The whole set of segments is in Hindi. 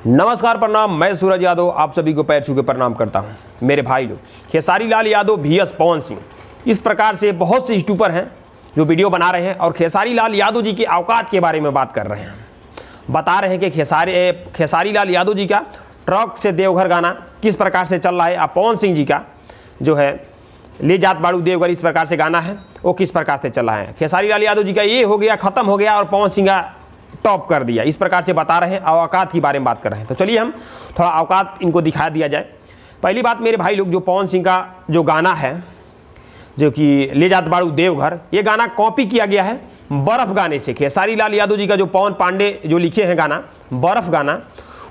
नमस्कार, प्रणाम। मैं सूरज यादव आप सभी को पैर छू के प्रणाम करता हूं। मेरे भाई लोग, खेसारी लाल यादव VS पवन सिंह, इस प्रकार से बहुत से यूट्यूबर हैं जो वीडियो बना रहे हैं और खेसारी लाल यादव जी की औकात के बारे में बात कर रहे हैं। बता रहे हैं कि खेसारी लाल यादव जी का ट्रक से देवघर गाना किस प्रकार से चल रहा है, और पवन सिंह जी का जो है ले जात बाड़ू देवघर इस प्रकार से गाना है वो किस प्रकार से चल रहा है। खेसारी लाल यादव जी का ये हो गया, खत्म हो गया, और पवन सिंह का टॉप कर दिया। इस प्रकार से बता रहे हैं, औकात के बारे में बात कर रहे हैं। तो चलिए हम थोड़ा औकात इनको दिखा दिया जाए। पहली बात मेरे भाई लोग, जो पवन सिंह का जो गाना है जो कि ले जात बाड़ू देवघर, ये गाना कॉपी किया गया है बर्फ गाने से। खेसारी लाल यादव जी का जो पवन पांडे जो लिखे हैं गाना बर्फ गाना,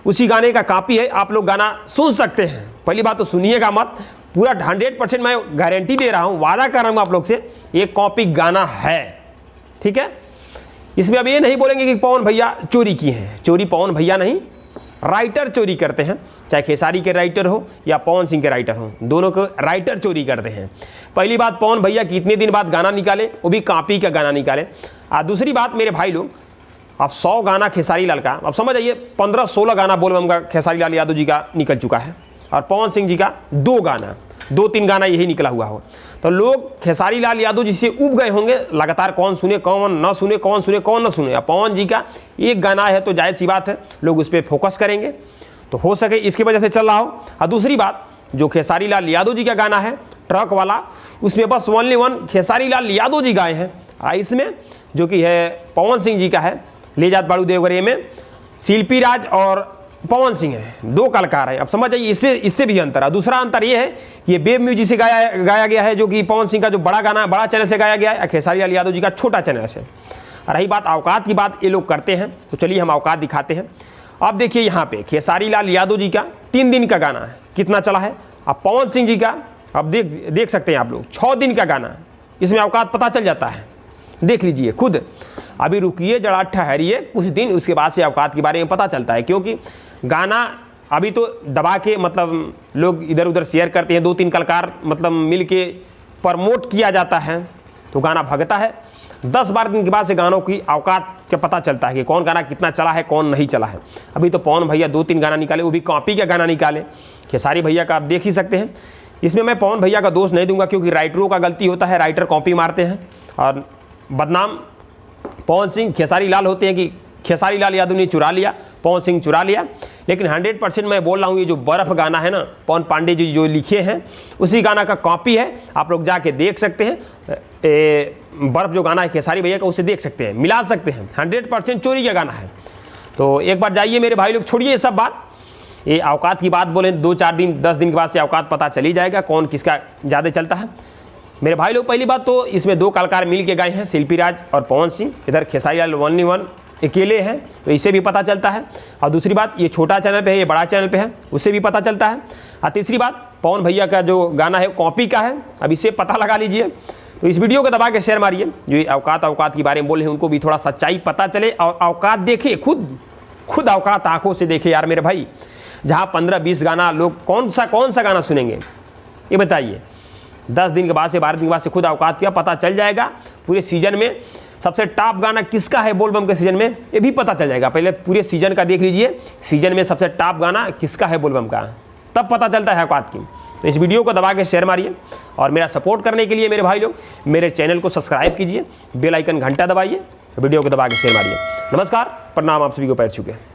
उसी गाने का कॉपी है। आप लोग गाना सुन सकते हैं। पहली बात तो सुनिएगा मत, पूरा 100% मैं गारंटी दे रहा हूँ, वादा कर रहा हूँ आप लोग से, ये कॉपी गाना है, ठीक है। इसमें अब ये नहीं बोलेंगे कि पवन भैया चोरी की हैं। चोरी पवन भैया नहीं, राइटर चोरी करते हैं। चाहे खेसारी के राइटर हो या पवन सिंह के राइटर हो, दोनों को राइटर चोरी करते हैं। पहली बात, पवन भैया कितने दिन बाद गाना निकाले, वो भी कॉपी का गाना निकाले। और दूसरी बात मेरे भाई लोग, अब 100 गाना खेसारी लाल का, अब समझ आइए 15-16 गाना बोलबम का खेसारी लाल यादव जी का निकल चुका है, और पवन सिंह जी का 2-3 गाना यही निकला हुआ हो। तो लोग खेसारी लाल यादव जी से उब गए होंगे लगातार, कौन सुने कौन न सुने, कौन सुने कौन न सुने। पवन जी का एक गाना है तो जाहिर सी बात है लोग उस पर फोकस करेंगे, तो हो सके इसकी वजह से चल रहा हो। और दूसरी बात, जो खेसारी लाल यादव जी का गाना है ट्रक वाला, उसमें बस ओनली वन खेसारी लाल यादव जी गाए हैं। इसमें जो कि है पवन सिंह जी का है ले जात बाड़ू देवघर में शिल्पी राज और पवन सिंह है, 2 कलाकार है। अब समझ जाइए इससे भी अंतर है। दूसरा अंतर ये है कि ये वेब म्यूजिक से गाया गया है, जो कि पवन सिंह का जो बड़ा गाना बड़ा चैनल से गाया गया है, खेसारी लाल यादव जी का छोटा चैनल से। रही बात औकात की बात, ये लोग करते हैं, तो चलिए हम औकात दिखाते हैं। अब देखिए यहाँ पे खेसारी लाल यादव जी का 3 दिन का गाना है, कितना चला है। अब पवन सिंह जी का अब देख सकते हैं आप लोग 6 दिन का गाना, इसमें औकात पता चल जाता है, देख लीजिए खुद। अभी रुकिए जरा, ठहरिए कुछ दिन, उसके बाद से औकात के बारे में पता चलता है। क्योंकि गाना अभी तो दबा के मतलब लोग इधर उधर शेयर करते हैं, 2-3 कलाकार मतलब मिल के प्रमोट किया जाता है, तो गाना भगता है। 10-12 दिन के बाद से गानों की औकात का पता चलता है कि कौन गाना कितना चला है कौन नहीं चला है। अभी तो पवन भैया 2-3 गाना निकाले, वो भी कॉपी का गाना निकाले। खेसारी भैया का आप देख ही सकते हैं। इसमें मैं पवन भैया का दोष नहीं दूंगा, क्योंकि राइटरों का गलती होता है, राइटर कॉपी मारते हैं, और बदनाम पवन सिंह खेसारी लाल होते हैं कि खेसारी लाल यादव ने चुरा लिया, पवन सिंह चुरा लिया। लेकिन 100% मैं बोल रहा हूँ, ये जो बर्फ गाना है ना, पवन पांडे जी जो लिखे हैं उसी गाना का कॉपी है। आप लोग जाके देख सकते हैं, बर्फ जो गाना है खेसारी भैया का, उसे देख सकते हैं, मिला सकते हैं। 100% चोरी का गाना है। तो एक बार जाइए मेरे भाई लोग, छोड़िए ये सब बात, ये औकात की बात बोले 2-4 दिन 10 दिन के बाद से औकात पता चल ही जाएगा कौन किसका ज़्यादा चलता है। मेरे भाई लोग, पहली बात तो इसमें 2 कलाकार मिल के गाए हैं, शिल्पी राज और पवन सिंह। इधर खेसारी लाल 1 अकेले हैं, तो इससे भी पता चलता है। और दूसरी बात, ये छोटा चैनल पे है, ये बड़ा चैनल पे है, उससे भी पता चलता है। और तीसरी बात, पवन भैया का जो गाना है कॉपी का है, अब इससे पता लगा लीजिए। तो इस वीडियो को दबा के शेयर मारिए। जो औकात के बारे में बोले हैं उनको भी थोड़ा सच्चाई पता चले, और औकात देखे, खुद औकात आंखों से देखे यार मेरे भाई। जहाँ 15-20 गाना लोग कौन सा गाना सुनेंगे ये बताइए। 10 दिन के बाद से 12 दिन के बाद से खुद औकात का पता चल जाएगा। पूरे सीजन में सबसे टॉप गाना किसका है बोलबम के सीजन में, ये भी पता चल जाएगा। पहले पूरे सीजन का देख लीजिए, सीजन में सबसे टॉप गाना किसका है बोलबम का, तब पता चलता है औकात की। तो इस वीडियो को दबा के शेयर मारिए, और मेरा सपोर्ट करने के लिए मेरे भाई लोग मेरे चैनल को सब्सक्राइब कीजिए, बेल आइकन घंटा दबाइए, वीडियो को दबा के शेयर मारिए। नमस्कार, प्रणाम, आप सभी को पैर छू के।